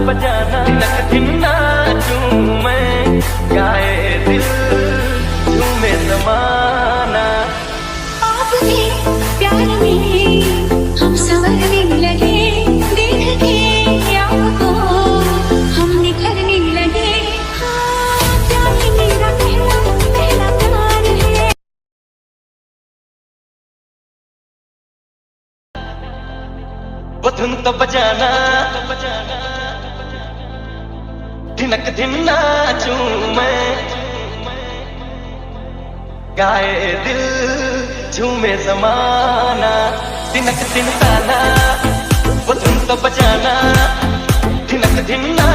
बजाना नक धिन्ना झूमे गाए दिल झूमे ज़माना। आपके प्यार में हम संवरने लगे, देख के आपको हम निखरने लगे। हाँ, प्यार मेरा पहला पहला प्यार है। वो धुन तो बजाना धिनक धिन्ना झूमे गाए दिल झूमे ज़माना। धिनक धिनकाना वो धुन तो बजाना धिनक धिन्ना